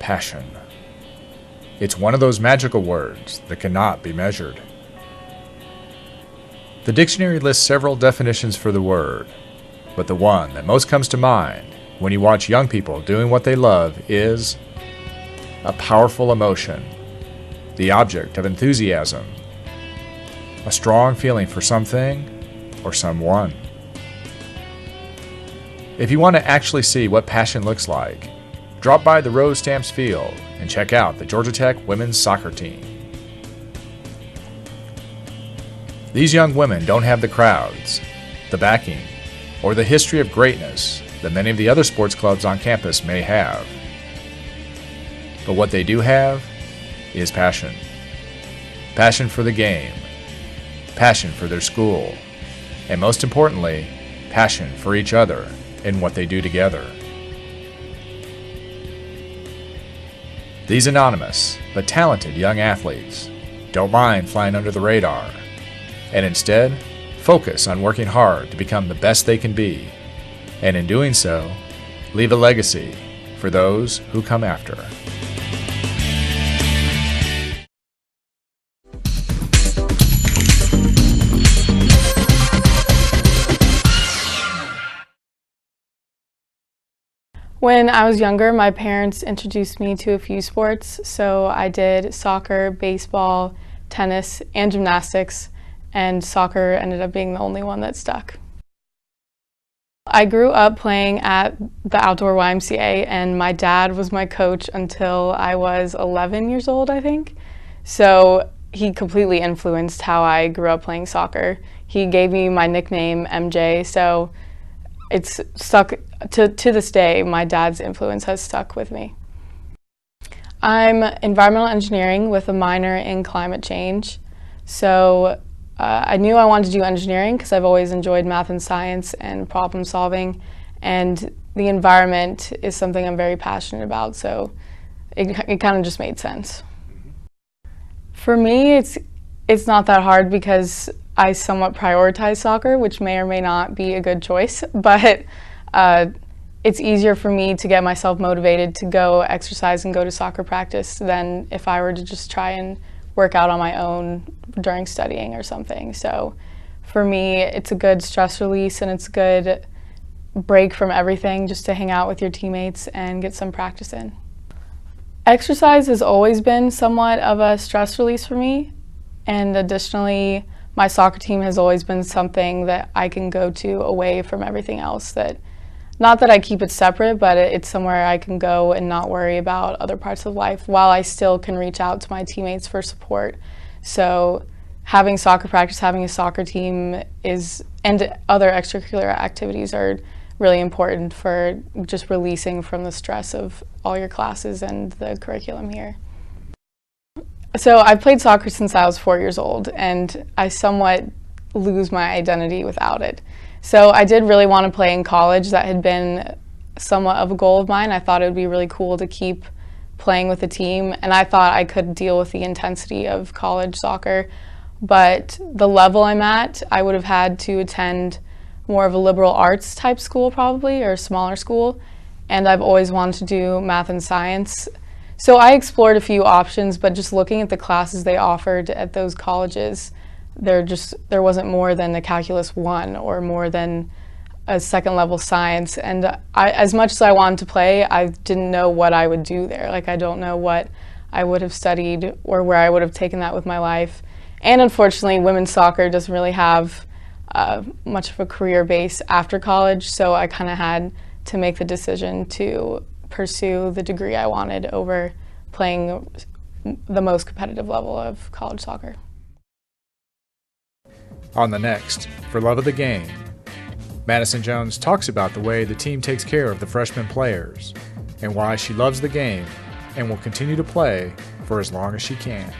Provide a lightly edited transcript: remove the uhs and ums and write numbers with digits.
passion. It's one of those magical words that cannot be measured. The dictionary lists several definitions for the word, but the one that most comes to mind when you watch young people doing what they love is a powerful emotion, the object of enthusiasm, a strong feeling for something or someone. If you want to actually see what passion looks like, drop by the Rose Stamps Field and check out the Georgia Tech women's soccer team. These young women don't have the crowds, the backing, or the history of greatness that many of the other sports clubs on campus may have. But what they do have is passion. Passion for the game, passion for their school, and most importantly, passion for each other and what they do together. These anonymous but talented young athletes don't mind flying under the radar, and instead focus on working hard to become the best they can be, and in doing so, leave a legacy for those who come after. When I was younger, my parents introduced me to a few sports. So I did soccer, baseball, tennis, and gymnastics, and soccer ended up being the only one that stuck. I grew up playing at the outdoor YMCA, and my dad was my coach until I was 11 years old, I think. So he completely influenced how I grew up playing soccer. He gave me my nickname, MJ, so it's stuck to this day. My dad's influence has stuck with me. I'm environmental engineering with a minor in climate change. So I knew I wanted to do engineering because I've always enjoyed math and science and problem solving, and the environment is something I'm very passionate about, so it kind of just made sense. For me, it's not that hard because I somewhat prioritize soccer, which may or may not be a good choice, but it's easier for me to get myself motivated to go exercise and go to soccer practice than if I were to just try and work out on my own during studying or something. So for me, it's a good stress release and it's a good break from everything just to hang out with your teammates and get some practice in. Exercise has always been somewhat of a stress release for me, and additionally, my soccer team has always been something that I can go to away from everything else. Not that I keep it separate, but it's somewhere I can go and not worry about other parts of life while I still can reach out to my teammates for support. So having soccer practice, having a soccer team and other extracurricular activities are really important for just releasing from the stress of all your classes and the curriculum here. So I played soccer since I was 4 years old, and I somewhat lose my identity without it. So I did really want to play in college. That had been somewhat of a goal of mine. I thought it would be really cool to keep playing with the team, and I thought I could deal with the intensity of college soccer. But the level I'm at, I would have had to attend more of a liberal arts type school probably, or a smaller school, and I've always wanted to do math and science. So I explored a few options, but just looking at the classes they offered at those colleges, there wasn't more than a Calculus 1 or more than a second level science. And as much as I wanted to play, I didn't know what I would do there. Like, I don't know what I would have studied or where I would have taken that with my life. And unfortunately, women's soccer doesn't really have much of a career base after college, so I kind of had to make the decision to pursue the degree I wanted over playing the most competitive level of college soccer. On the next, For Love of the Game, Madison Jones talks about the way the team takes care of the freshman players and why she loves the game and will continue to play for as long as she can.